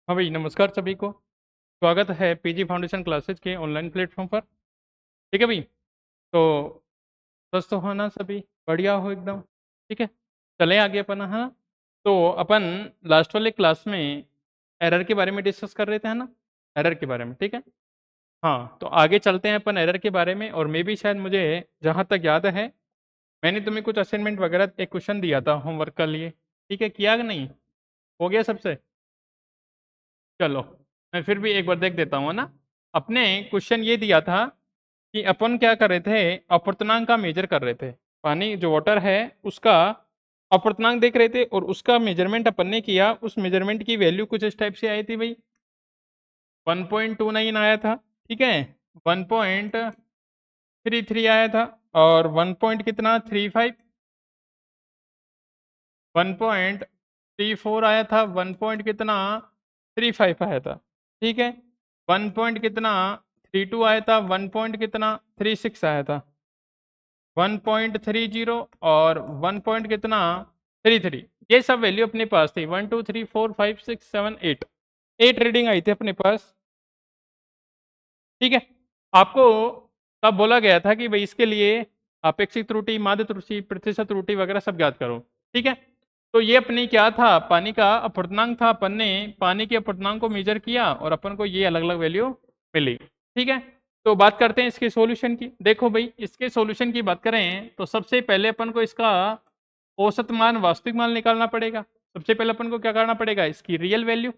हाँ भाई, नमस्कार सभी को। स्वागत है पीजी फाउंडेशन क्लासेज के ऑनलाइन प्लेटफॉर्म पर। ठीक है भाई। तो स्वस्थ हो ना सभी, बढ़िया हो एकदम। ठीक है, चलें आगे अपन। हाँ, तो अपन लास्ट वाले क्लास में एरर के बारे में डिस्कस कर रहे थे, है ना? एरर के बारे में, ठीक है। हाँ, तो आगे चलते हैं अपन एरर के बारे में। और मे भी शायद मुझे जहाँ तक याद है, मैंने तुम्हें कुछ असाइनमेंट वगैरह एक क्वेश्चन दिया था होमवर्क के लिए। ठीक है, किया कि नहीं? हो गया सबसे? चलो, मैं फिर भी एक बार देख देता हूँ, है ना। अपने क्वेश्चन ये दिया था कि अपन क्या कर रहे थे, अपर्तनांक का मेजर कर रहे थे। पानी जो वाटर है उसका अपर्तनांक देख रहे थे और उसका मेजरमेंट अपन ने किया। उस मेजरमेंट की वैल्यू कुछ इस टाइप से आई थी भाई, 1.29 आया था। ठीक है, 1.33 आया था, और 1 पॉइंट कितना 35, 1.34 आया था, 1 पॉइंट कितना 35 आया था। ठीक है, 1 पॉइंट कितना 32 आया था, 1 पॉइंट कितना 36 आया था, 1.30 और 1 पॉइंट कितना 33। ये सब वैल्यू अपने पास थी। 1 2 3 4 5 6 7 8, 8 रीडिंग आई थी अपने पास। ठीक है, आपको तब बोला गया था कि भाई इसके लिए अपेक्षित त्रुटि, माध्य त्रुटि, प्रतिशत त्रुटि वगैरह सब याद करो। ठीक है, तो ये अपनी क्या था, पानी का अपर्तनांक था। अपन ने पानी के अपर्तनांक को मेजर किया और अपन को ये अलग अलग वैल्यू मिली। ठीक है, तो बात करते हैं इसके सॉल्यूशन की। देखो भाई, इसके सॉल्यूशन की बात करें तो सबसे पहले अपन को इसका औसत मान, वास्तविक मान निकालना पड़ेगा। सबसे पहले अपन को क्या करना पड़ेगा, इसकी रियल वैल्यू।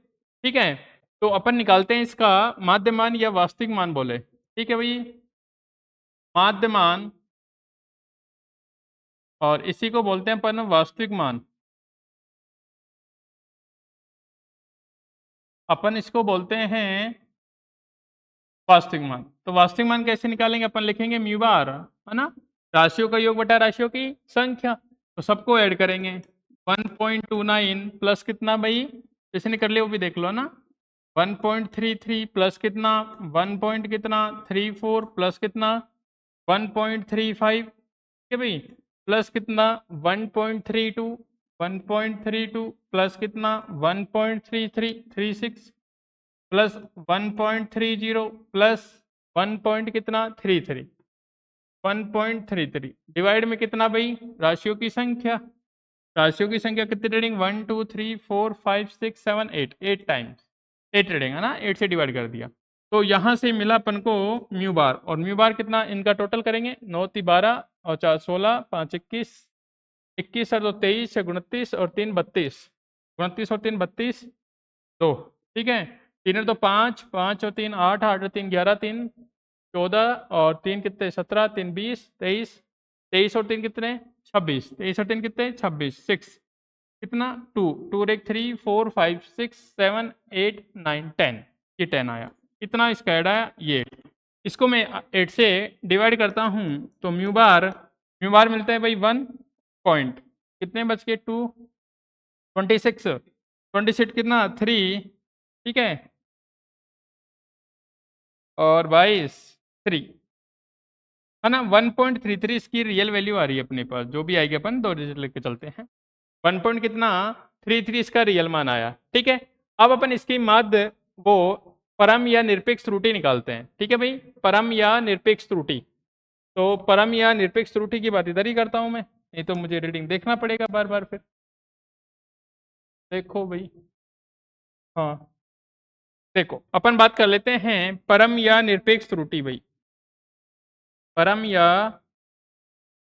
ठीक है, तो अपन निकालते हैं इसका माध्य मान या वास्तविक मान बोले। ठीक है भाई, माध्य मान, और इसी को बोलते हैं अपन वास्तविक मान। अपन इसको बोलते हैं वास्तविक मान। तो वास्तविक मान कैसे निकालेंगे, अपन लिखेंगे म्यू बार, है ना, राशियों का योग बटा राशियों की संख्या। तो सबको ऐड करेंगे। 1.29 प्लस कितना भाई, जिसने कर लिया वो भी देख लो ना। 1.33 प्लस कितना 1 पॉइंट कितना 34 प्लस कितना 1.35। ठीक है भाई, प्लस कितना 1.32, 1.32 प्लस कितना 1.3336 प्लस 1.30 प्लस 1 पॉइंट कितना 33, 1.33 डिवाइड में कितना भाई, राशियों की संख्या। राशियों की संख्या कितनी रीडिंग, 1 2 3 4 5 6 7 8, 8 टाइम्स, 8 रीडिंग, है ना। 8 से डिवाइड कर दिया, तो यहाँ से मिला अपन को म्यू बार। और म्यू बार कितना, इनका टोटल करेंगे, 9 3 12 और 4 16, 5 21, 21 और 2 23, 6 29 और 3 32, 29 और 3 32, 2। ठीक है, 3 और 2 5, 5 और 3 8, 8 और 3 11, 3 14 और 3 कितने 17, 3 20, 23, 23 और 3 कितने 26, 23 और 3 कितने 26, 6 कितना 2, 2 और 1 3 4 5 6 7 8 9 10, ये 10 आया। कितना इसका ऐड आया ये। इसको मैं 8 से डिवाइड करता हूँ तो म्यू बार मिलता है भाई 1 पॉइंट कितने बच के 2, 26, 26 कितना 3। ठीक है, और 22 3, है ना। 1.33 इसकी रियल वैल्यू आ रही है अपने पास, जो भी आएगी अपन 2 डिजिट लेके चलते हैं। 1 पॉइंट कितना 33 इसका रियल मान आया। ठीक है, अब अपन इसकी माध्य वो परम या निरपेक्ष त्रुटि निकालते हैं। ठीक है भाई, परम या निरपेक्ष त्रुटि। तो परम या निरपेक्ष त्रुटि की बात इधर ही करता हूं मैं, नहीं तो मुझे रीडिंग देखना पड़ेगा बार बार फिर। देखो भाई, हाँ, देखो अपन बात कर लेते हैं परम या निरपेक्ष त्रुटि भाई। परम या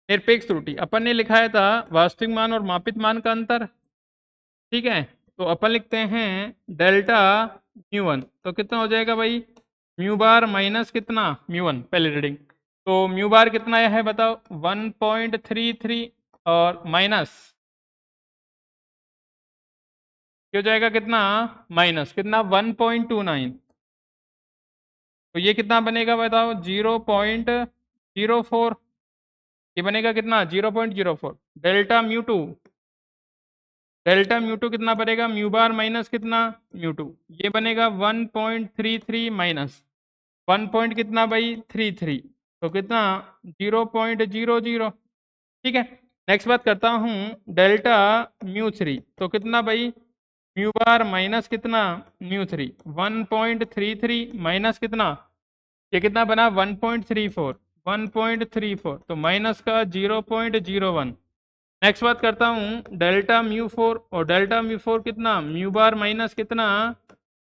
निरपेक्ष त्रुटि अपन ने लिखाया था वास्तविक मान और मापित मान का अंतर। ठीक है, तो अपन लिखते हैं डेल्टा म्यू वन, तो कितना हो जाएगा भाई, म्यू बार माइनस कितना म्यू वन, पहले रीडिंग। तो म्यू बार कितना आया है बताओ, 1.33 और माइनस क्या हो जाएगा, कितना माइनस कितना 1.29। तो ये कितना बनेगा बताओ, 0.04। ये बनेगा कितना 0.04। डेल्टा म्यू टू कितना बनेगा, म्यू बार माइनस कितना म्यू टू, ये बनेगा 1.33 माइनस 1 पॉइंट कितना भाई 33, तो कितना 0.00। ठीक है, नेक्स्ट बात करता हूँ डेल्टा म्यू थ्री, तो कितना भाई म्यू बार माइनस कितना म्यू 3, 1.33 माइनस कितना, ये कितना बना 1.34, 1.34 तो माइनस का 0.01। नेक्स्ट बात करता हूँ डेल्टा म्यू 4, और डेल्टा म्यू 4 कितना म्यू बार माइनस कितना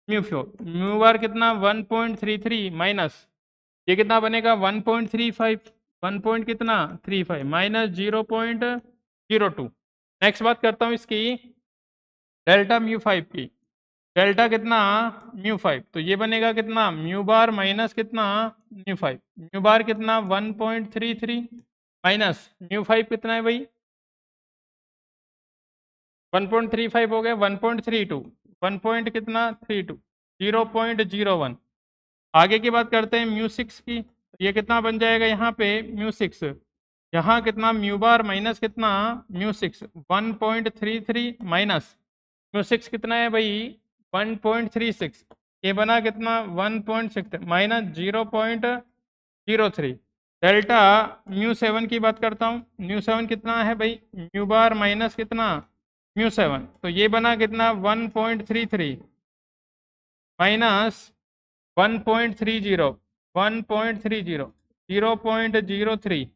म्यू 4, म्यू बार कितना 1.33 माइनस, ये कितना बनेगा 1.35, 1 पॉइंट कितना 35 माइनस 0.02। नेक्स्ट बात करता हूँ इसकी डेल्टा म्यू 5 की, डेल्टा कितना म्यू 5, तो ये बनेगा कितना म्यू बार माइनस कितना म्यू 5, म्यू बार कितना 1.33 माइनस म्यू 5 कितना है भाई 1.35 हो गया 1.32, 1 पॉइंट कितना 32, 0.01। आगे की बात करते हैं म्यू 6 की, ये कितना बन जाएगा यहाँ पे म्यू 6, यहाँ कितना म्यू बार माइनस कितना म्यू 6, 1.33 माइनस म्यू 6 कितना है भाई 1.36, ये बना कितना 1.6 माइनस 0.03। डेल्टा म्यू 7 की बात करता हूँ, म्यू 7 कितना है भाई म्यू बार माइनस कितना म्यू 7, तो ये बना कितना 1.33 माइनस 1.30, 1.30, 0.03।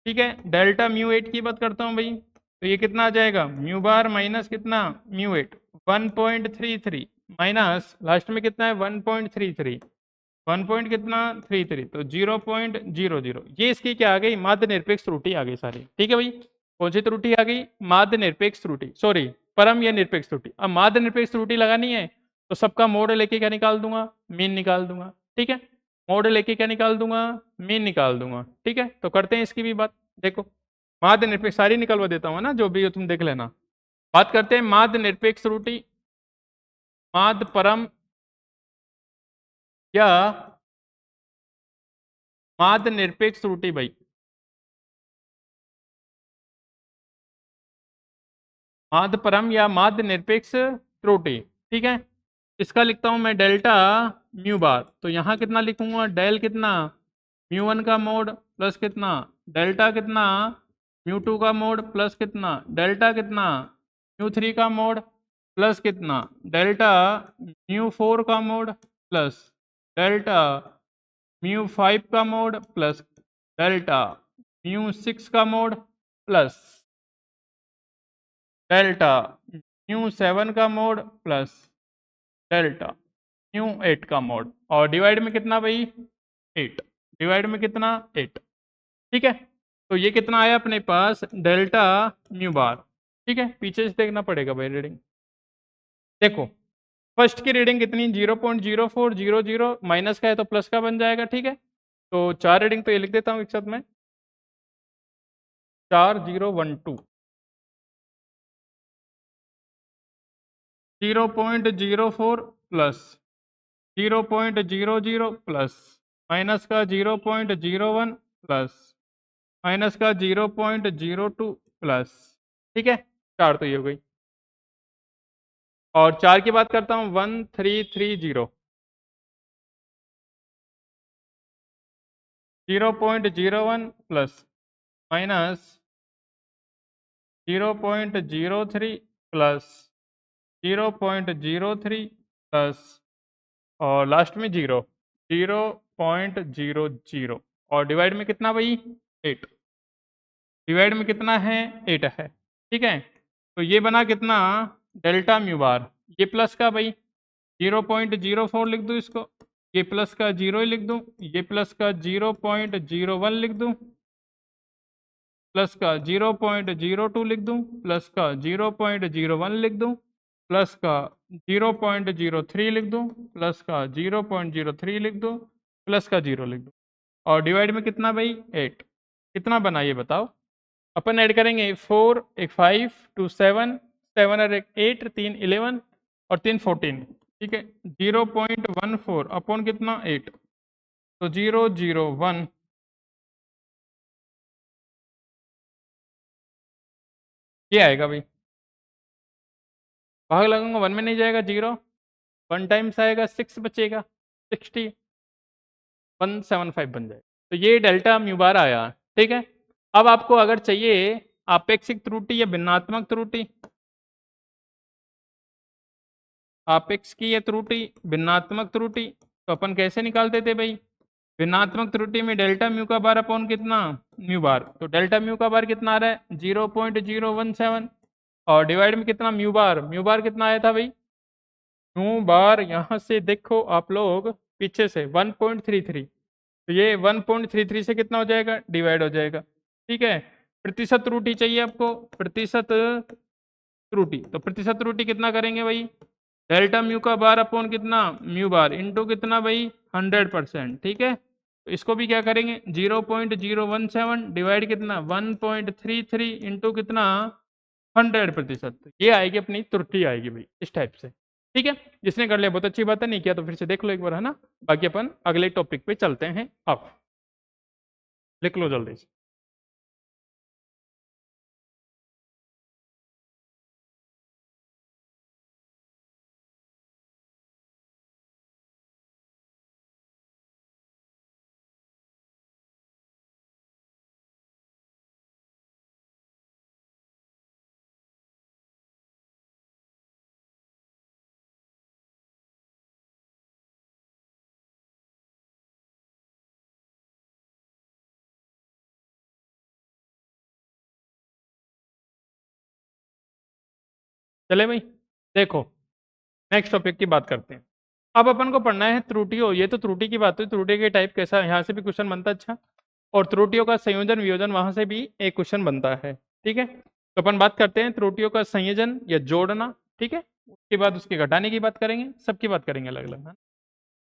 ठीक है, डेल्टा म्यू 8 की बात करता हूँ भाई, तो ये कितना आ जाएगा म्यू बार माइनस कितना म्यू 8, 1.33 माइनस लास्ट में कितना है 1.33, 1 पॉइंट कितना 33, तो 0.00। ये इसकी क्या आ गई माध्य निरपेक्ष त्रुटि आ गई सारी। ठीक है भाई, कौन सी त्रुटि आ गई माध्य निरपेक्ष त्रुटि, सॉरी परम या निरपेक्ष त्रुटि। अब माध्य निरपेक्ष त्रुटि लगानी है तो सबका मोड लेके क्या निकाल दूंगा मीन निकाल दूंगा। ठीक है, मोड लेके क्या निकाल दूंगा मीन निकाल दूंगा। ठीक है, तो करते हैं इसकी भी बात। देखो माध्य निरपेक्ष सारी निकलवा देता हूँ ना, जो भी हो तुम देख लेना। बात करते हैं माध्य निरपेक्ष त्रुटि, माध्य परम या माध्य निरपेक्ष त्रुटि भाई, माध्य परम या माध्य निरपेक्ष त्रुटि। ठीक है, इसका लिखता हूं मैं डेल्टा म्यू बार, तो यहाँ कितना लिखूंगा डेल कितना म्यू 1 का मोड प्लस कितना डेल्टा कितना म्यू 2 का मोड प्लस कितना डेल्टा कितना म्यू 3 का मोड प्लस कितना डेल्टा म्यू 4 का मोड प्लस डेल्टा म्यू 5 का मोड प्लस डेल्टा म्यू 6 का मोड प्लस डेल्टा म्यू 7 का मोड प्लस डेल्टा म्यू 8 का मोड, और डिवाइड में कितना भाई 8, डिवाइड में कितना 8। ठीक है, तो ये कितना आया अपने पास डेल्टा म्यू बार। ठीक है, पीछे से देखना पड़ेगा भाई रीडिंग। देखो फर्स्ट की रीडिंग कितनी 0.0400, माइनस का है तो प्लस का बन जाएगा। ठीक है, तो 4 रीडिंग तो ये लिख देता हूँ एक साथ में 4012, 0.04 प्लस 0.00 प्लस माइनस का 0.01 प्लस माइनस का 0.02 प्लस। ठीक है, 4 तो ये हो गई। और 4 की बात करता हूँ 1330, 0.01 प्लस माइनस 0.03 प्लस 0.03 प्लस और लास्ट में 0.00, और डिवाइड में कितना भाई 8, डिवाइड में कितना है 8 है। ठीक है, तो ये बना कितना डेल्टा म्यू बार, ये प्लस का भाई 0.04 लिख दूँ इसको, ये प्लस का 0 ही लिख दूँ, ये प्लस का 0.01 लिख दूँ, प्लस का 0.02 लिख दूँ, प्लस का 0.01 लिख दूँ, प्लस का 0.03 लिख दूँ, प्लस का 0.03 लिख दूँ, प्लस का 0 लिख दूँ, और डिवाइड में कितना भाई 8। कितना बना ये बताओ, अपन ऐड करेंगे 4 एक 5 2 7 7 और एक 8 3 11 और 3 14। ठीक है, 0.14 अपॉन कितना 8, तो 001, ये आएगा भाई। भाग लगाऊंगा 1 में नहीं जाएगा 0, 1 टाइम्स आएगा 6 बचेगा 60, 175 बन जाएगा। तो ये डेल्टा म्यू बार आया। ठीक है, अब आपको अगर चाहिए आपेक्षिक त्रुटि या भिन्नात्मक त्रुटि, आपेक्ष की ये त्रुटि भिन्नात्मक त्रुटि, तो अपन कैसे निकालते थे भाई, भिन्नात्मक त्रुटि में डेल्टा म्यू का बार अपॉन कितना, म्यू बार, तो डेल्टा म्यू का बार कितना आ रहा है 0.017 और डिवाइड में कितना म्यू बार कितना आया था भाई, म्यू बार यहाँ से देखो आप लोग पीछे से 1.33, तो ये 1.33 से कितना हो जाएगा, डिवाइड हो जाएगा। ठीक है, प्रतिशत त्रुटि चाहिए आपको, प्रतिशत त्रुटि, तो प्रतिशत त्रुटि कितना करेंगे भाई, डेल्टा म्यू का बार अपॉन कितना म्यू बार इंटू कितना भाई 100%। ठीक है, तो इसको भी क्या करेंगे 0.017 डिवाइड कितना 1.33 इंटू कितना 100%, ये आएगी अपनी त्रुटि आएगी भाई इस टाइप से। ठीक है, जिसने कर लिया बहुत अच्छी बात है, नहीं किया तो फिर से देख लो एक बार, है ना। बाकी अपन अगले टॉपिक पे चलते हैं, अब लिख लो जल्दी से। चले भाई, देखो नेक्स्ट टॉपिक की बात करते हैं। अब अपन को पढ़ना है त्रुटियों, ये तो त्रुटि की बात हुई, त्रुटि के टाइप कैसा, यहाँ से भी क्वेश्चन बनता है अच्छा, और त्रुटियों का संयोजन वियोजन वहां से भी एक क्वेश्चन बनता है। ठीक है, तो अपन बात करते हैं त्रुटियों का संयोजन या जोड़ना। ठीक है, उसके बाद उसके घटाने की बात करेंगे, सबकी बात करेंगे अलग अलग।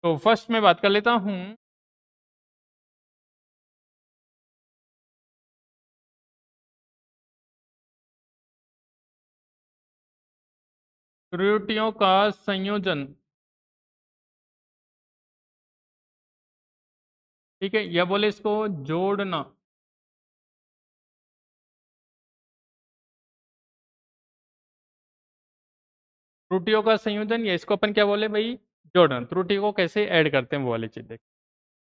तो फर्स्ट मैं बात कर लेता हूँ त्रुटियों का संयोजन। ठीक है, या बोले इसको जोड़ना। त्रुटियों का संयोजन, या इसको अपन क्या बोले भाई, जोड़ना। त्रुटि को कैसे ऐड करते हैं वो वाली चीज देख।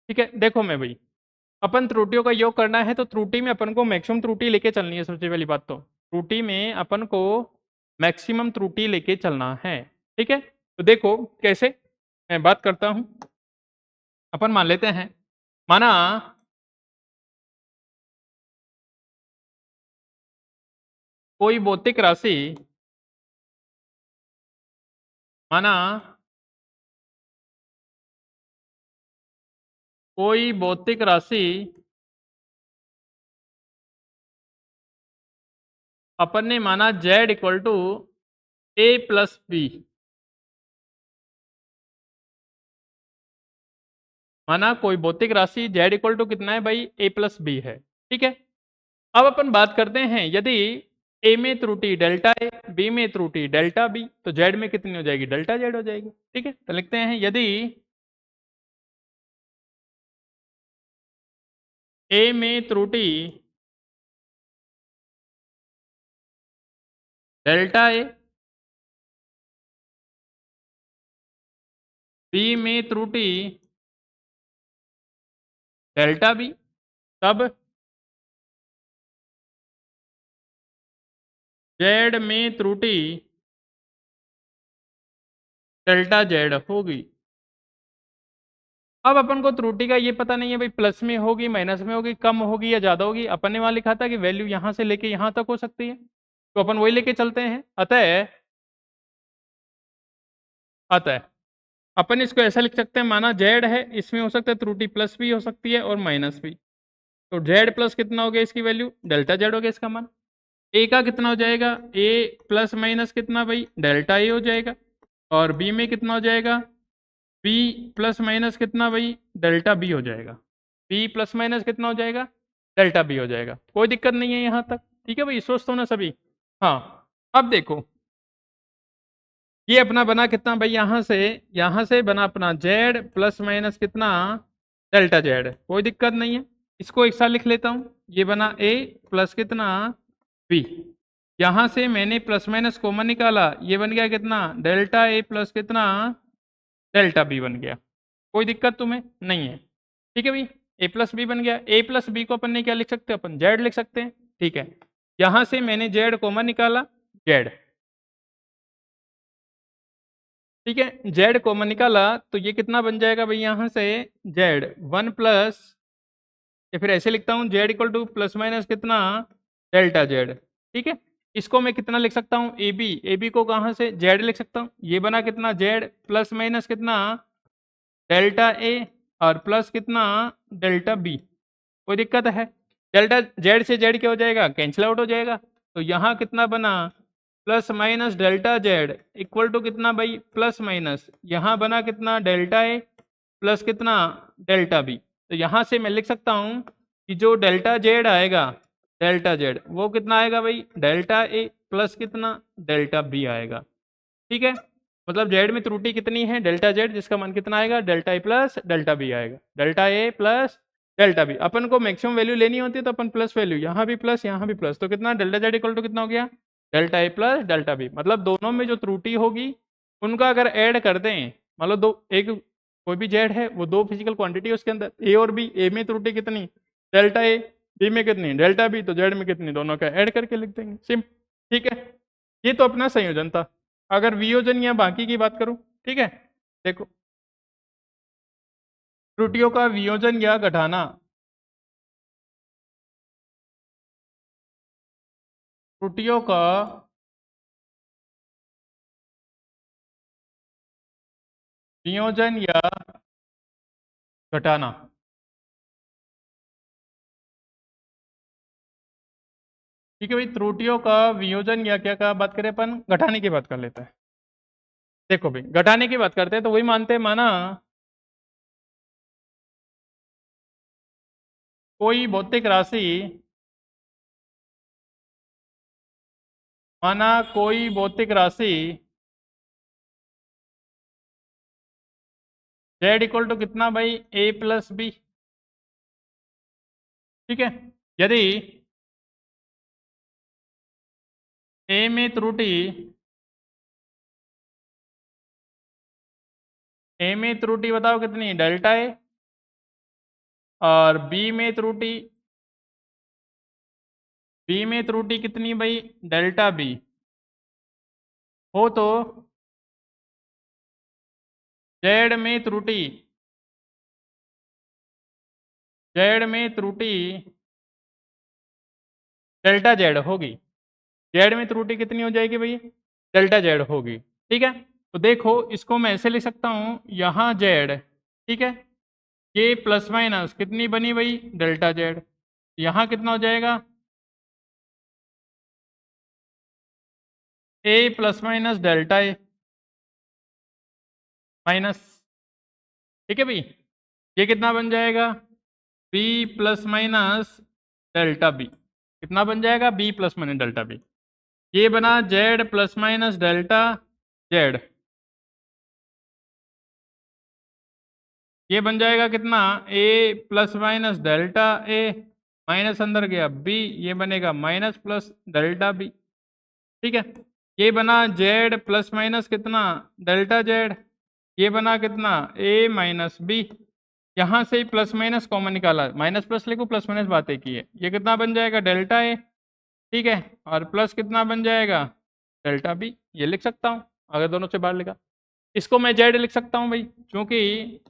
ठीक है, देखो मैं भाई, अपन त्रुटियों का योग करना है तो त्रुटि में अपन को मैक्सिमम त्रुटि लेके चलनी है। सबसे पहली बात तो त्रुटि में अपन को मैक्सिमम त्रुटि लेके चलना है। ठीक है, तो देखो कैसे, मैं बात करता हूं। अपन मान लेते हैं, माना कोई भौतिक राशि, माना कोई भौतिक राशि अपन ने माना z equal to a plus B, माना कोई भौतिक राशि z इक्वल टू कितना है भाई a प्लस बी है। ठीक है, अब अपन बात करते हैं यदि a में त्रुटि डेल्टा a, b में त्रुटि डेल्टा b, तो z में कितनी हो जाएगी, डेल्टा z हो जाएगी। ठीक है, तो लिखते हैं यदि a में त्रुटि डेल्टा a, b में त्रुटि डेल्टा b, तब z में त्रुटि डेल्टा z होगी। अब अपन को त्रुटि का ये पता नहीं है भाई, प्लस में होगी माइनस में होगी, कम होगी या ज्यादा होगी। अपन ने वहां लिखा था कि वैल्यू यहां से लेके यहां तक हो सकती है, तो अपन वही लेके चलते हैं। अतः अपन इसको ऐसा लिख सकते हैं, माना जेड है, इसमें हो सकता है त्रुटि प्लस भी हो सकती है और माइनस भी। तो जेड प्लस कितना हो गया इसकी वैल्यू, डेल्टा जेड हो गया इसका मान। ए का कितना हो जाएगा, ए प्लस माइनस कितना भाई, डेल्टा ए हो जाएगा। और बी में कितना हो जाएगा, बी प्लस माइनस कितना भाई, डेल्टा बी हो जाएगा। बी प्लस माइनस कितना हो जाएगा, डेल्टा बी हो जाएगा। कोई दिक्कत नहीं है यहाँ तक। ठीक है भाई, सोचते हो ना सभी। हाँ, अब देखो ये अपना बना कितना भाई, यहाँ से बना अपना जेड प्लस माइनस कितना, डेल्टा जेड। कोई दिक्कत नहीं है, इसको एक साथ लिख लेता हूँ। ये बना ए प्लस कितना बी, यहाँ से मैंने प्लस माइनस कॉमन निकाला, ये बन गया कितना डेल्टा ए प्लस कितना डेल्टा बी बन गया। कोई दिक्कत तुम्हें नहीं है। ठीक है भाई, ए प्लस बी बन गया। ए प्लस बी को अपन ने क्या लिख सकते हैं, अपन जेड लिख सकते हैं। ठीक है, यहाँ से मैंने जेड कॉमन निकाला, जेड ठीक है, जेड कॉमन निकाला तो ये कितना बन जाएगा भाई, यहाँ से जेड 1 प्लस, या फिर ऐसे लिखता हूँ Z equal two plus minus कितना, डेल्टा जेड। ठीक है, इसको मैं कितना लिख सकता हूँ, ए बी को कहाँ से जेड लिख सकता हूँ, ये बना कितना जेड प्लस माइनस कितना डेल्टा ए और प्लस कितना डेल्टा बी। कोई दिक्कत है, डेल्टा जेड से जेड क्या हो जाएगा, कैंसिल आउट हो जाएगा। तो यहाँ कितना बना plus minus delta Z equal to कितना भाई प्लस माइनस, यहाँ बना कितना डेल्टा ए प्लस कितना डेल्टा बी। तो यहाँ से मैं लिख सकता हूँ कि जो डेल्टा जेड आएगा, डेल्टा जेड वो कितना आएगा भाई, डेल्टा ए प्लस कितना डेल्टा बी आएगा। ठीक है, मतलब जेड में त्रुटि कितनी है, डेल्टा जेड, जिसका मान कितना आएगा delta A plus delta B आएगा, delta A plus delta B. अपन को मैक्सिमम वैल्यू लेनी होती है तो अपन प्लस वैल्यू, यहाँ भी प्लस यहाँ भी प्लस, तो कितना डेल्टा जेड इक्वल टू कितना हो गया delta A plus delta B. मतलब दोनों में जो त्रुटि होगी उनका अगर ऐड कर दें, मतलब दो एक कोई भी जेड है वो दो फिजिकल क्वांटिटी है उसके अंदर ए और बी, ए में त्रुटि कितनी डेल्टा ए, बी में कितनी डेल्टा बी, तो जेड में कितनी, दोनों का ऐड करके लिख देंगे सिम। ठीक है, ये तो अपना संयोजन था। अगर वियोजन या बाकी की बात करूं, ठीक है, देखो त्रुटियों का वियोजन या घटाना, त्रुटियों का वियोजन या घटाना। ठीक है भाई, त्रुटियों का वियोजन या क्या का बात करें अपन, घटाने की बात कर लेते हैं। देखो भाई, घटाने की बात करते हैं तो वही मानते हैं, माना कोई भौतिक राशि, माना कोई भौतिक राशि जेड इक्वल टू कितना भाई ए प्लस बी। ठीक है, यदि ए में त्रुटि, ए में त्रुटि बताओ कितनी डेल्टा ए, और बी में त्रुटि, बी में त्रुटि कितनी भाई डेल्टा बी हो, तो जेड में त्रुटि, जेड में त्रुटि डेल्टा जेड होगी, जेड में त्रुटि कितनी हो जाएगी भाई डेल्टा जेड होगी। ठीक है, तो देखो इसको मैं ऐसे लिख सकता हूँ, यहाँ जेड, ठीक है, ये प्लस माइनस कितनी बनी भाई डेल्टा जेड, यहाँ कितना हो जाएगा A plus minus delta A minus. ठीक है भाई, ये कितना बन जाएगा B plus minus delta B, कितना बन जाएगा B plus minus delta B. ये बना Z plus minus delta Z, ये बन जाएगा कितना A plus minus delta A minus अंदर गया बी, ये बनेगा माइनस प्लस डेल्टा बी। ठीक है, ये बना जेड प्लस माइनस कितना डेल्टा जेड, ये बना कितना ए माइनस बी, यहाँ से ही प्लस माइनस कॉमन निकाला, माइनस प्लस लिखो प्लस माइनस बातें की है, ये कितना बन जाएगा डेल्टा ए। ठीक है, और प्लस कितना बन जाएगा डेल्टा बी, ये लिख सकता हूँ अगर दोनों से बाहर लिखा। इसको मैं जेड लिख सकता हूँ भाई, क्योंकि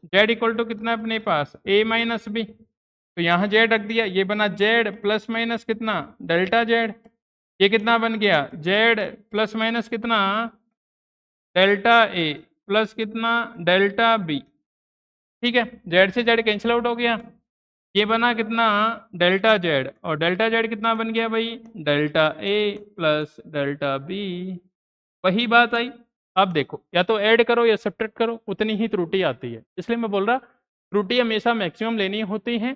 जेड इक्वल टू कितना है अपने पास ए माइनस बी, तो यहाँ जेड रख दिया, ये बना जेड प्लस माइनस कितना डेल्टा जेड, ये कितना बन गया जेड प्लस माइनस कितना डेल्टा ए प्लस कितना डेल्टा बी। ठीक है, जेड से जेड कैंसिल आउट हो गया, ये बना कितना डेल्टा जेड, और डेल्टा जेड कितना बन गया भाई delta A plus delta B. वही बात आई। अब देखो, या तो ऐड करो या सब्ट्रैक्ट करो, उतनी ही त्रुटि आती है, इसलिए मैं बोल रहा त्रुटि हमेशा मैक्सिमम लेनी होती है।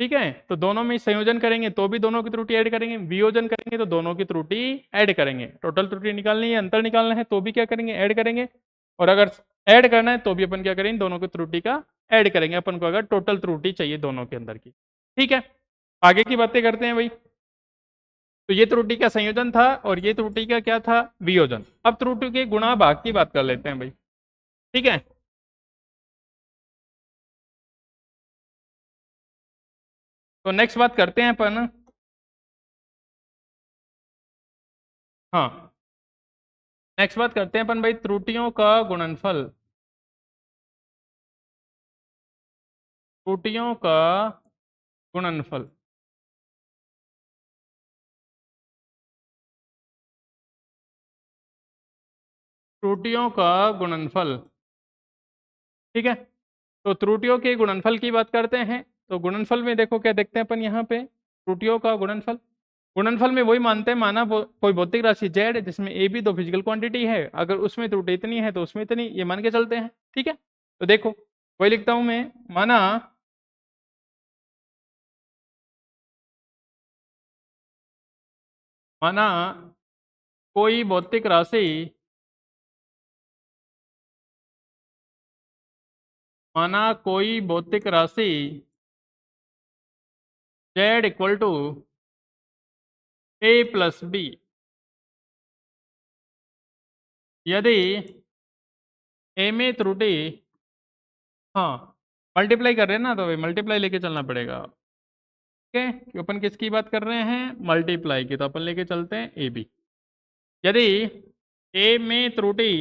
ठीक है, तो दोनों में संयोजन करेंगे तो भी दोनों की त्रुटि ऐड करेंगे, वियोजन करेंगे तो दोनों की त्रुटि ऐड करेंगे, टोटल त्रुटि निकालनी है अंतर निकालना है तो भी क्या करेंगे ऐड करेंगे, और अगर ऐड करना है तो भी अपन क्या करेंगे दोनों की त्रुटि का ऐड करेंगे, अपन को अगर टोटल त्रुटि चाहिए दोनों के अंदर की। ठीक है, आगे की बातें करते हैं भाई। तो ये त्रुटि का संयोजन था और ये त्रुटि का क्या था वियोजन। अब त्रुटि के गुणा भाग की बात कर लेते हैं भाई। ठीक है, तो नेक्स्ट बात करते हैं अपन, हाँ नेक्स्ट बात करते हैं अपन भाई त्रुटियों का गुणनफल। त्रुटियों का गुणनफल। त्रुटियों का गुणनफल। ठीक है, तो त्रुटियों के गुणनफल की बात करते हैं। तो गुणनफल में देखो क्या देखते हैं अपन यहाँ पे, त्रुटियों का गुणनफल। गुणनफल में वही मानते हैं, माना कोई भौतिक राशि जेड जिसमें ए बी दो फिजिकल क्वांटिटी है, अगर उसमें त्रुटि इतनी है तो उसमें इतनी, ये मान के चलते हैं। ठीक है, तो देखो वही लिखता हूं मैं, माना माना कोई भौतिक राशि, माना कोई भौतिक राशि Z equal to A plus B, यदि ए में त्रुटि, हाँ मल्टीप्लाई कर रहे हैं ना तो मल्टीप्लाई लेके चलना पड़ेगा। ठीक है, कि अपन किसकी बात कर रहे हैं, मल्टीप्लाई की, तो अपन लेके चलते हैं ए बी। यदि ए में त्रुटि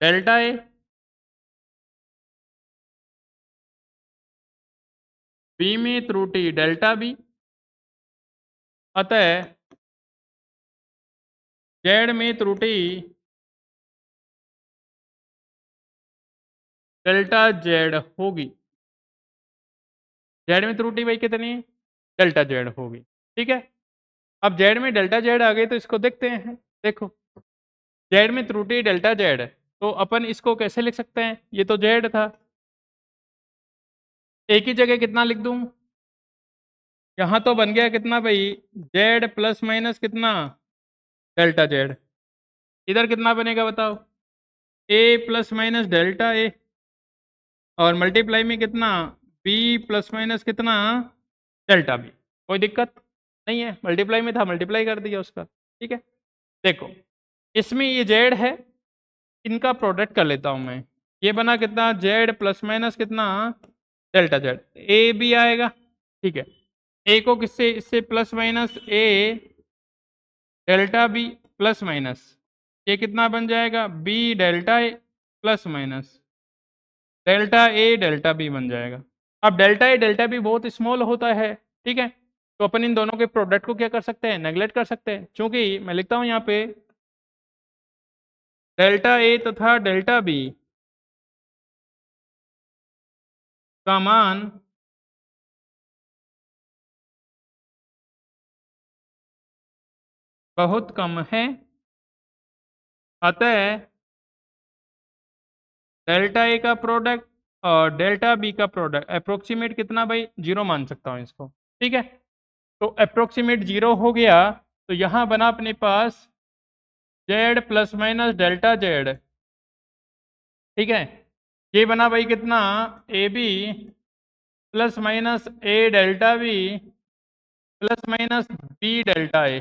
डेल्टा ए, बी में त्रुटि डेल्टा बी, अतः जेड में त्रुटि डेल्टा जेड होगी। जेड में त्रुटि भाई कितनी, डेल्टा जेड होगी। ठीक है, अब जेड में डेल्टा जेड आ गई तो इसको देखते हैं। देखो जेड में त्रुटि डेल्टा जेड, तो अपन इसको कैसे लिख सकते हैं, ये तो जेड था, एक ही जगह कितना लिख दूं, यहाँ तो बन गया कितना भाई, जेड प्लस माइनस कितना, डेल्टा जेड। इधर कितना बनेगा बताओ, ए प्लस माइनस डेल्टा ए, और मल्टीप्लाई में कितना, बी प्लस माइनस कितना, डेल्टा बी। कोई दिक्कत नहीं है, मल्टीप्लाई में था मल्टीप्लाई कर दिया उसका। ठीक है, देखो इसमें ये जेड है, इनका प्रोडक्ट कर लेता हूं मैं, ये बना कितना, जेड प्लस माइनस कितना, डेल्टा जेड, ए बी आएगा। ठीक है, ए को किससे, इससे plus minus A delta B plus minus, ये कितना बन जाएगा, B delta A plus minus delta A delta B बन जाएगा। अब डेल्टा ए डेल्टा बी बहुत स्मॉल होता है। ठीक है, तो अपन इन दोनों के प्रोडक्ट को क्या कर सकते हैं, नेगलेक्ट कर सकते हैं, क्योंकि मैं लिखता हूं यहाँ पे डेल्टा ए तथा डेल्टा बी का मान बहुत कम है, अतः डेल्टा ए का प्रोडक्ट और डेल्टा बी का प्रोडक्ट अप्रोक्सीमेट कितना भाई, जीरो मान सकता हूं इसको। ठीक है, तो अप्रोक्सीमेट जीरो हो गया, तो यहां बना अपने पास Z plus minus delta Z. ठीक है, ये बना भाई कितना, A B plus minus A delta B plus minus B delta A.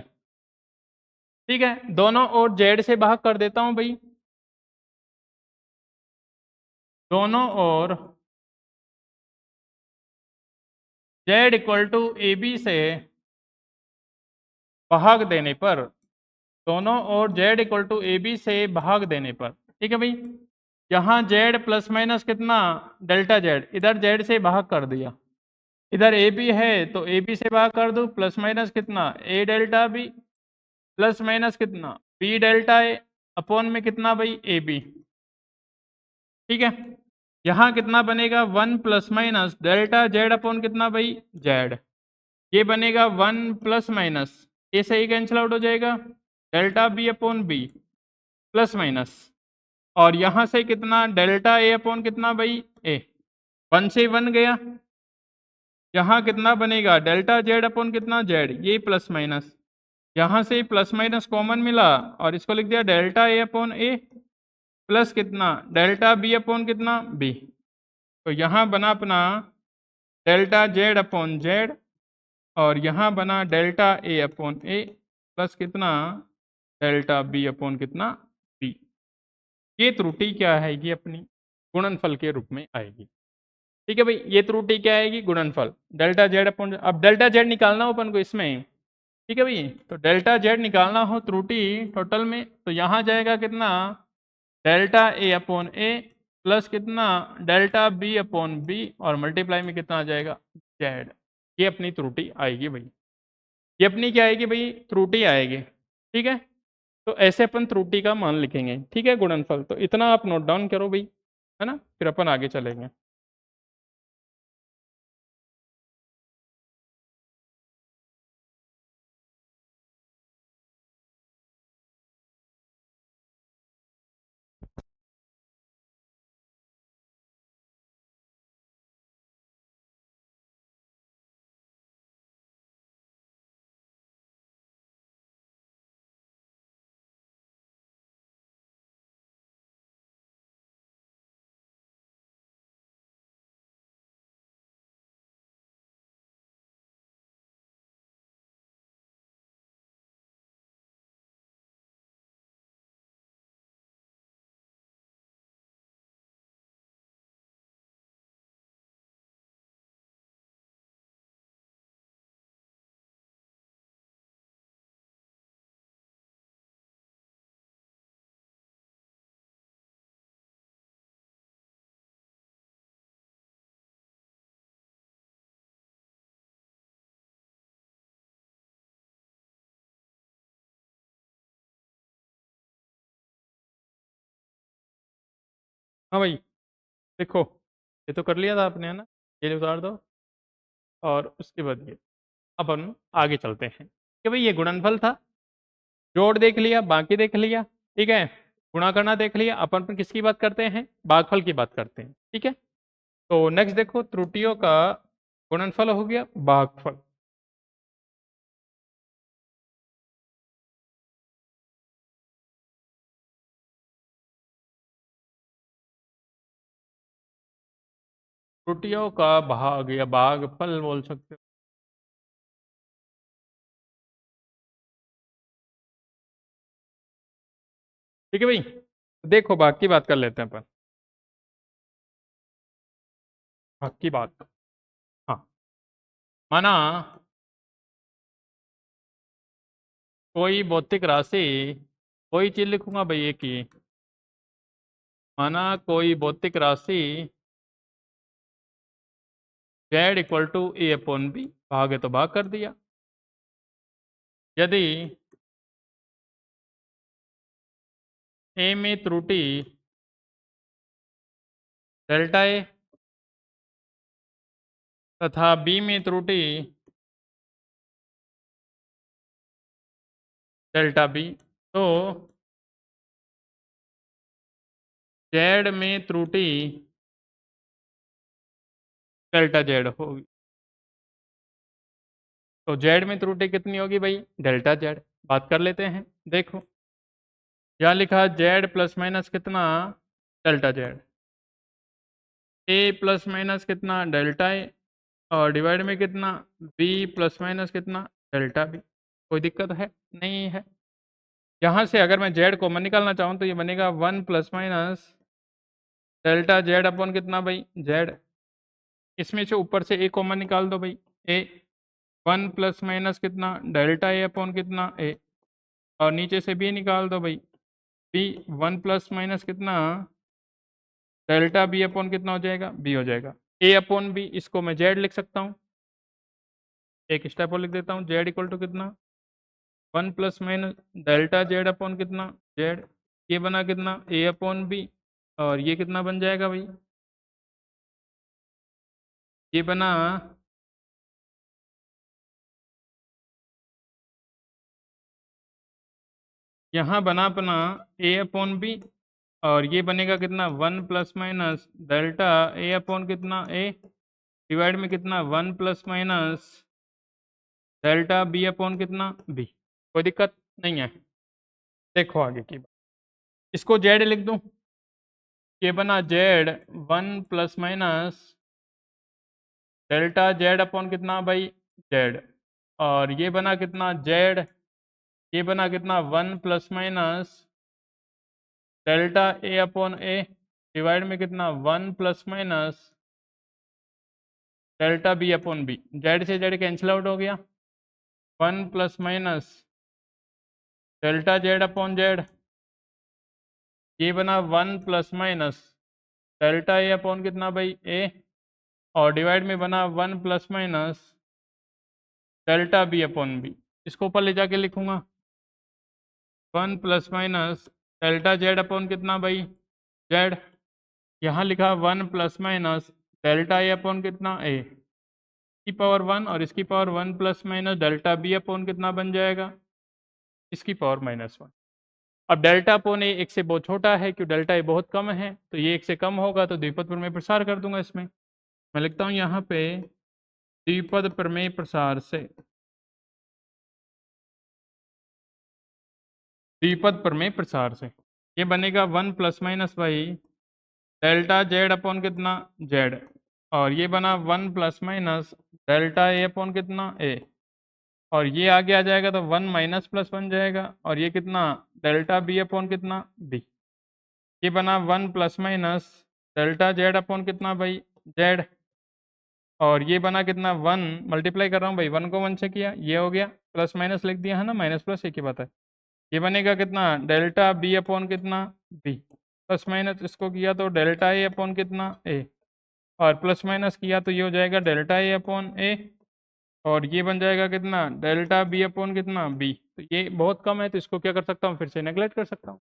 ठीक है, दोनों ओर जेड से भाग कर देता हूं भाई, दोनों ओर Z equal to A B से भाग देने पर, दोनों ओर Z equal to A B से भाग देने पर। ठीक है भाई, यहाँ जेड प्लस माइनस कितना, डेल्टा जेड, इधर जेड से भाग कर दिया, इधर ए बी है तो ए बी से भाग कर दो, प्लस माइनस कितना, ए डेल्टा बी प्लस माइनस कितना, बी डेल्टा ए अपॉन में कितना भाई, ए बी। ठीक है, यहाँ कितना बनेगा, one plus minus delta Z upon कितना भाई, जेड, ये बनेगा वन प्लस माइनस, ए से ही कैंसिल आउट हो जाएगा, delta B upon B plus minus, और यहाँ से कितना, डेल्टा ए अपॉन कितना भाई, ए, वन से वन गया, यहाँ कितना बनेगा, डेल्टा जेड अपॉन कितना, जेड, ये प्लस माइनस, यहाँ से प्लस माइनस कॉमन मिला और इसको लिख दिया delta A upon A plus कितना, डेल्टा बी अपॉन कितना, बी। तो यहाँ बना अपना डेल्टा जेड अपॉन जेड, और यहाँ बना delta A upon A plus कितना, डेल्टा बी अपॉन कितना, बी। ये त्रुटि क्या आएगी अपनी, गुणनफल के रूप में आएगी। ठीक है भाई, ये त्रुटि क्या आएगी, गुणनफल, डेल्टा जेड अपॉन, अब डेल्टा जेड निकालना हो अपन को इसमें, ठीक है भाई। तो डेल्टा जेड निकालना हो त्रुटि टोटल में, तो यहाँ जाएगा कितना, delta A upon A plus कितना, डेल्टा बी अपॉन बी, और मल्टीप्लाई में कितना आ जाएगा, जेड। ये अपनी त्रुटि आएगी भाई, ये अपनी क्या आएगी भाई, त्रुटि आएगी। ठीक है, तो ऐसे अपन त्रुटि का मान लिखेंगे। ठीक है, गुणनफल तो इतना आप नोट डाउन करो भाई, है ना, फिर अपन आगे चलेंगे। हाँ भाई, देखो ये तो कर लिया था आपने, है ना, ये उतार दो, और उसके बाद ये अपन आगे चलते हैं कि भाई ये गुणनफल था, जोड़ देख लिया, बाकी देख लिया। ठीक है, गुणा करना देख लिया, अपन किसकी बात करते हैं, भागफल की बात करते हैं। ठीक है, तो नेक्स्ट देखो, त्रुटियों का गुणनफल हो गया भागफल। त्रुटियों का भाग या भागफल बोल सकते हो। ठीक है भाई, देखो भाग की बात कर लेते हैं अपन, भाग की बात। हाँ, माना कोई भौतिक राशि, कोई चीज लिखूंगा भाई एक ही, माना कोई भौतिक राशि Z equal to A upon B, भाग है तो भाग कर दिया। यदि ए में त्रुटि डेल्टा ए तथा बी में त्रुटि डेल्टा बी, तो जेड में त्रुटि डेल्टा जेड होगी। तो जेड में त्रुटि कितनी होगी भाई, डेल्टा जेड। बात कर लेते हैं, देखो यहाँ लिखा जेड प्लस माइनस कितना, डेल्टा जेड, ए प्लस माइनस कितना, डेल्टा ए, और डिवाइड में कितना, बी प्लस माइनस कितना, डेल्टा बी। कोई दिक्कत है, नहीं है। यहाँ से अगर मैं जेड कॉमन निकालना चाहूँ तो ये बनेगा 1 ± डेल्टा जेड अपॉन कितना भाई, जेड। इसमें से ऊपर से ए कॉमन निकाल दो भाई, ए 1 ± कितना, डेल्टा ए अपॉन कितना, ए, और नीचे से बी निकाल दो भाई, बी 1 ± कितना, डेल्टा बी अपॉन कितना हो जाएगा, बी हो जाएगा। ए अपॉन बी, इसको मैं जेड लिख सकता हूँ, एक स्टेप और लिख देता हूँ, जेड इक्वल टू कितना, 1 ± डेल्टा जेड अपॉन कितना, जेड। ये बना कितना, ए अपॉन बी, और ये कितना बन जाएगा भाई, ये बना यहाँ बना अपना ए अपॉन बी, और ये बनेगा कितना, 1 ± डेल्टा ए अपॉन कितना, ए, डिवाइड में कितना, 1 ± डेल्टा बी अपॉन कितना, बी। कोई दिक्कत नहीं है। देखो आगे की बात, इसको जेड लिख दूं, ये बना जेड 1 ± डेल्टा जेड अपॉन कितना भाई, जेड, और ये बना कितना, जेड, ये बना कितना, 1 ± delta A upon A, divide में कितना, 1 ± delta B upon B. Z से जेड कैंसिल आउट हो गया, 1 plus minus delta Z upon Z, ये बना 1 plus minus delta A upon कितना भाई ए, और डिवाइड में बना 1 plus minus delta B upon B. इसको ऊपर ले जाके लिखूंगा 1 plus minus delta Z upon कितना भाई जेड, यहाँ लिखा 1 plus minus delta A upon कितना ए की पावर 1, और इसकी power 1 plus minus delta B upon कितना बन जाएगा, इसकी पावर -1। अब डेल्टा अपॉन ए एक से बहुत छोटा है, क्यों डेल्टा ए बहुत कम है, तो ये एक से कम होगा तो द्विपद प्रमेय प्रसार कर दूंगा इसमें। मैं लिखता हूँ यहाँ पे द्विपद प्रमेय प्रसार से, द्विपद प्रमेय प्रसार से ये बनेगा 1 प्लस माइनस भाई डेल्टा जेड अपॉन कितना जेड, और ये बना 1 plus minus delta A upon कितना ए, और ये आगे आ जाएगा तो 1 माइनस प्लस बन जाएगा, और ये कितना डेल्टा बी अपॉन कितना बी, ये बना 1 plus minus delta Z upon कितना भाई जेड, और ये बना कितना 1 मल्टीप्लाई कर रहा हूँ भाई, 1 को 1 से किया, ये हो गया, प्लस माइनस लिख दिया है ना, माइनस प्लस एक ही बात है। ये बनेगा कितना डेल्टा बी अपॉन कितना बी, प्लस माइनस इसको किया तो डेल्टा ए अपॉन कितना ए, और प्लस माइनस किया तो ये हो जाएगा डेल्टा ए अपॉन ए, और ये बन जाएगा कितना डेल्टा बी अपॉन कितना बी। तो ये बहुत कम है तो इसको क्या कर सकता हूँ, फिर से नेगलेक्ट कर सकता हूँ।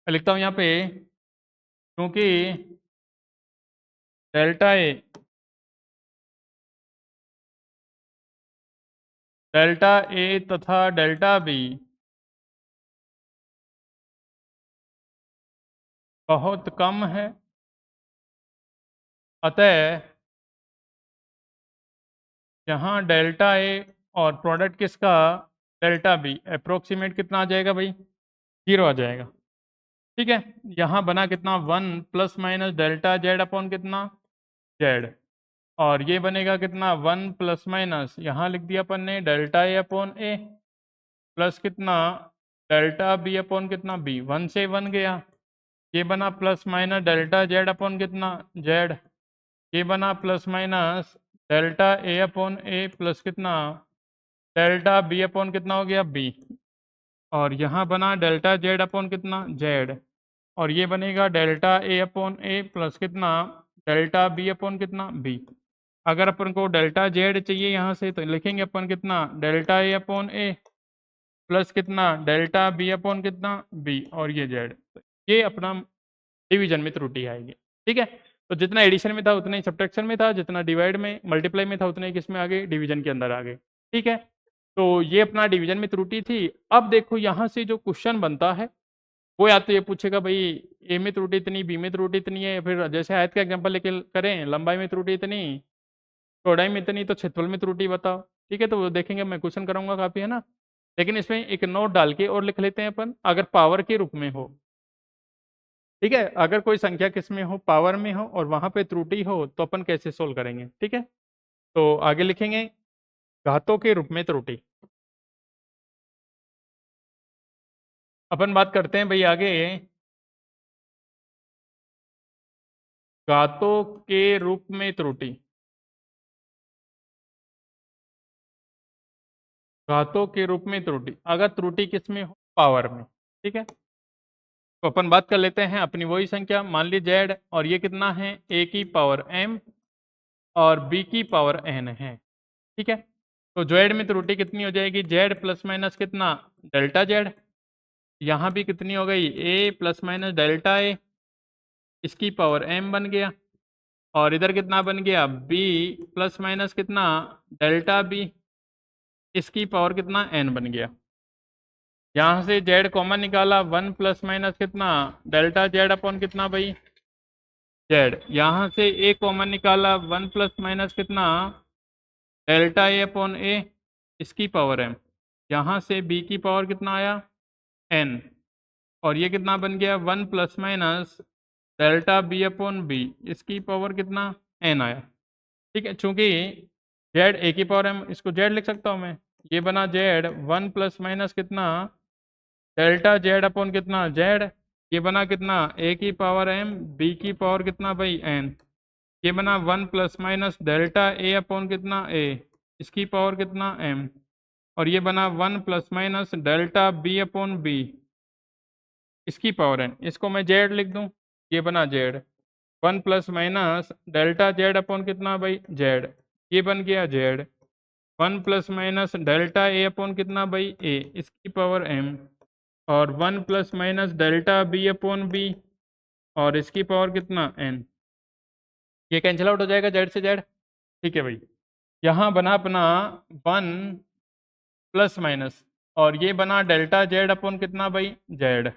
लिखता हूँ यहाँ पे क्योंकि डेल्टा ए तथा डेल्टा बी बहुत कम है, अतः यहाँ डेल्टा ए और प्रोडक्ट किसका डेल्टा बी अप्रोक्सीमेट कितना आ जाएगा भाई 0 आ जाएगा। ठीक है, यहाँ बना कितना 1 plus minus delta Z upon कितना जेड, और ये बनेगा कितना 1 प्लस माइनस यहाँ लिख दिया अपन ने delta A upon A, plus कितना डेल्टा बी अपॉन कितना बी, 1 से 1 गया, ये बना plus minus delta Z upon कितना जेड, ये बना plus minus delta A upon A plus कितना डेल्टा बी अपॉन कितना हो गया बी, और यहाँ बना डेल्टा जेड अपॉन कितना जेड, और ये बनेगा delta A upon A plus कितना डेल्टा बी अपॉन कितना बी। अगर अपन को डेल्टा जेड चाहिए यहाँ से तो लिखेंगे अपन कितना delta A upon A plus कितना डेल्टा बी अपॉन कितना बी, और ये जेड, ये अपना डिवीजन में त्रुटि आएगी। ठीक है, तो जितना एडिशन में था उतना ही सब्ट्रैक्शन में था, जितना डिवाइड में मल्टीप्लाई में था उतना ही किसमें आ गए डिवीजन के अंदर आ गए। ठीक है, तो ये अपना डिवीजन में त्रुटि थी। अब देखो यहाँ से जो क्वेश्चन बनता है वो या तो ये पूछेगा भाई ए में त्रुटि इतनी, बी में त्रुटि इतनी है, फिर जैसे आयत का एग्जांपल लेके करें लंबाई में त्रुटि इतनी, चौड़ाई में इतनी, तो क्षेत्रफल में त्रुटि बताओ। ठीक है, तो वो देखेंगे, मैं क्वेश्चन कराऊंगा काफी है ना, लेकिन इसमें एक नोट डाल के और लिख लेते हैं अपन, अगर पावर के रूप में हो। ठीक है, अगर कोई संख्या किस में हो पावर में हो और वहां पे त्रुटि हो तो अपन कैसे सोल्व करेंगे। ठीक है, तो आगे लिखेंगे घातों के रूप में त्रुटि। अपन बात करते हैं भाई आगे घातों के रूप में त्रुटि। घातों के रूप में त्रुटि, अगर त्रुटि किस में हो पावर में। ठीक है, तो अपन बात कर लेते हैं अपनी वही संख्या, मान ली जेड, और ये कितना है ए की पावर एम और बी की पावर एन है। ठीक है, तो जेड में त्रुटि कितनी हो जाएगी जेड प्लस माइनस कितना डेल्टा जेड, यहाँ भी कितनी हो गई ए प्लस माइनस डेल्टा ए, इसकी पावर एम बन गया, और इधर कितना बन गया बी प्लस माइनस कितना डेल्टा बी, इसकी पावर कितना एन बन गया। यहाँ से जेड कॉमन निकाला 1 प्लस माइनस कितना डेल्टा जेड अपॉन कितना भाई जेड, यहाँ से ए कॉमन निकाला 1 प्लस माइनस कितना डेल्टा ए अपॉन ए, इसकी पावर एम, यहाँ से बी की पावर कितना आया एन, और ये कितना बन गया 1 plus minus delta B upon B, इसकी पावर कितना एन आया। ठीक है, चूंकि जेड ए की पावर एम, इसको जेड लिख सकता हूँ मैं, ये बना जेड 1 प्लस माइनस कितना डेल्टा जेड अपॉन कितना जेड, ये बना कितना ए की पावर एम बी की पावर कितना भाई एन, ये बना 1 plus minus delta A upon कितना ए, इसकी पावर कितना एम, और ये बना 1 plus minus delta B upon B इसकी पावर n। इसको मैं जेड लिख दूं, ये बना Z 1 plus minus delta Z upon कितना भाई जेड, ये बन गया Z 1 plus minus delta A upon कितना भाई ए इसकी पावर m, और 1 plus minus delta B upon B और इसकी पावर कितना n। ये कैंसिल आउट हो जाएगा जेड से जेड, ठीक है भाई। यहाँ बना अपना 1 प्लस माइनस और ये बना डेल्टा जेड अपॉन कितना भाई जेड।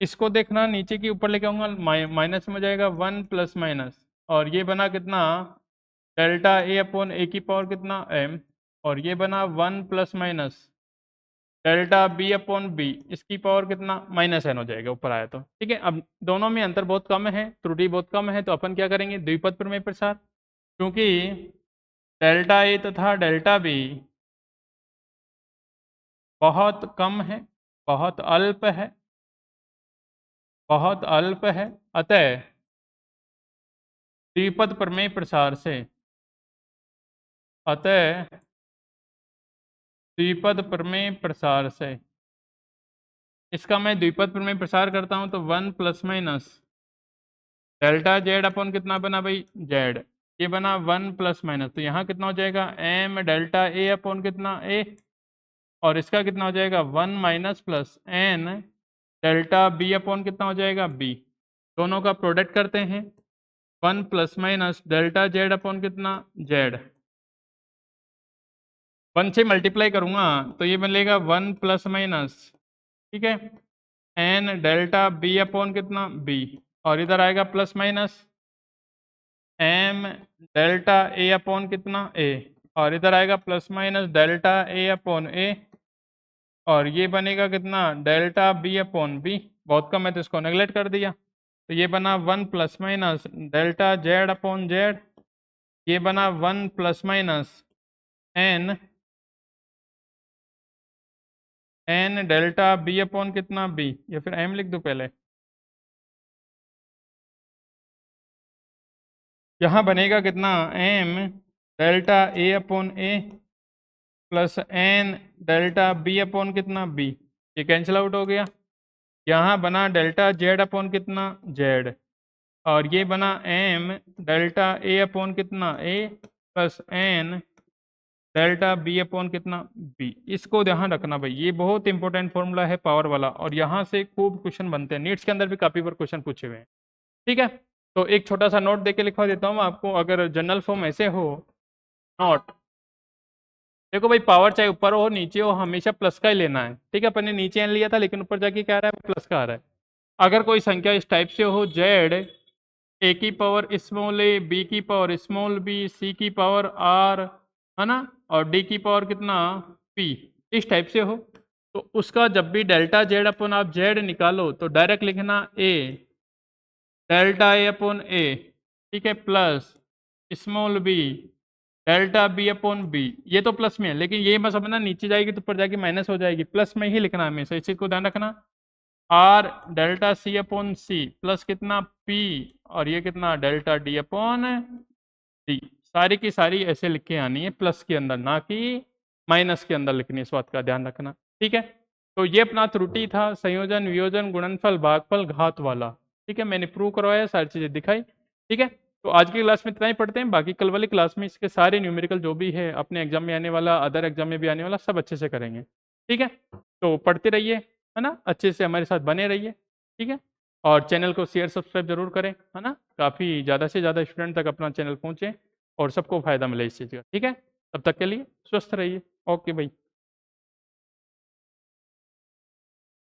इसको देखना नीचे की ऊपर लेके आऊँगा, माइनस में हो जाएगा 1 प्लस माइनस और ये बना कितना डेल्टा ए अपॉन ए की पावर कितना m, और ये बना 1 plus minus delta B upon B इसकी पावर कितना माइनस n हो जाएगा ऊपर आया तो, ठीक है। अब दोनों में अंतर बहुत कम है, त्रुटि बहुत कम है, तो अपन क्या करेंगे द्विपद प्रमेय प्रसार, क्योंकि डेल्टा ए तथा डेल्टा बी बहुत कम है, बहुत अल्प है, बहुत अल्प है, अतः द्विपद प्रमेय प्रसार से, अतः द्विपद प्रमेय प्रसार से, इसका मैं द्विपद प्रमेय प्रसार करता हूं तो 1 plus minus delta Z upon कितना बना भाई जेड, ये बना 1 प्लस माइनस, तो यहाँ कितना हो जाएगा m डेल्टा ए अपॉन कितना ए, और इसका कितना हो जाएगा 1 minus plus n delta B upon कितना हो जाएगा बी। दोनों का प्रोडक्ट करते हैं 1 plus minus delta Z upon कितना जेड, 1 से मल्टीप्लाई करूँगा तो ये बनेगा 1 प्लस माइनस, ठीक है, n डेल्टा बी अपॉन कितना बी, और इधर आएगा plus minus m delta A upon कितना a, और इधर आएगा plus minus delta A upon a, और ये बनेगा कितना डेल्टा बी अपॉन बी। बहुत कम है तो इसको नेगलेक्ट कर दिया, तो ये बना 1 plus minus delta Z upon Z, ये बना 1 plus minus n delta B upon कितना बी, या फिर m लिख दूं पहले, यहाँ बनेगा कितना m delta A upon A plus n delta B upon कितना b, ये कैंसिल आउट हो गया। यहाँ बना डेल्टा जेड अपॉन कितना जेड, और ये बना m डेल्टा ए अपॉन कितना a plus n delta B upon कितना b। इसको ध्यान रखना भाई, ये बहुत इंपॉर्टेंट फॉर्मूला है पावर वाला, और यहाँ से खूब क्वेश्चन बनते हैं, नीट्स के अंदर भी काफ़ी बार क्वेश्चन पूछे हुए हैं, ठीक है। तो एक छोटा सा नोट देके लिखवा देता हूँ आपको, अगर जनरल फॉर्म ऐसे हो नोट, देखो भाई पावर चाहे ऊपर हो नीचे हो हमेशा प्लस का ही लेना है, ठीक है। अपन ने नीचे एन लिया था लेकिन ऊपर जाके क्या आ रहा है प्लस का आ रहा है। अगर कोई संख्या इस टाइप से हो जेड ए की पावर स्मॉल ए बी की पावर स्मॉल बी सी की पावर आर, है ना, और डी की पावर कितना पी, इस टाइप से हो, तो उसका जब भी डेल्टा जेड अपन आप जेड निकालो तो डायरेक्ट लिखना ए डेल्टा ए अपॉन ए, ठीक है, plus small B delta B upon B, ये तो प्लस में है लेकिन ये मत समझना नीचे जाएगी तो ऊपर जाके माइनस हो जाएगी, प्लस में ही लिखना है हमेशा, इस चीज को ध्यान रखना। R delta C upon C plus कितना पी, और ये कितना डेल्टा डी अपॉन डी, सारी की सारी ऐसे लिख के आनी है प्लस के अंदर, ना कि माइनस के अंदर लिखनी है, इस बात का ध्यान रखना, ठीक है। तो ये अपना त्रुटि था संयोजन वियोजन गुणनफल भागफल घात वाला, ठीक है, मैंने प्रूव करवाया सारी चीजें दिखाई, ठीक है। तो आज की क्लास में इतना ही पढ़ते हैं, बाकी कल वाली क्लास में इसके सारे न्यूमेरिकल जो भी है अपने एग्जाम में आने वाला अदर एग्जाम में भी आने वाला सब अच्छे से करेंगे, ठीक है। तो पढ़ते रहिए, है ना, अच्छे से हमारे साथ बने रहिए, ठीक है, और चैनल को शेयर सब्सक्राइब जरूर करें, है ना, काफ़ी ज़्यादा से ज़्यादा स्टूडेंट तक अपना चैनल पहुँचे और सबको फायदा मिले इस चीज़ का, ठीक है। तब तक के लिए स्वस्थ रहिए, ओके भाई।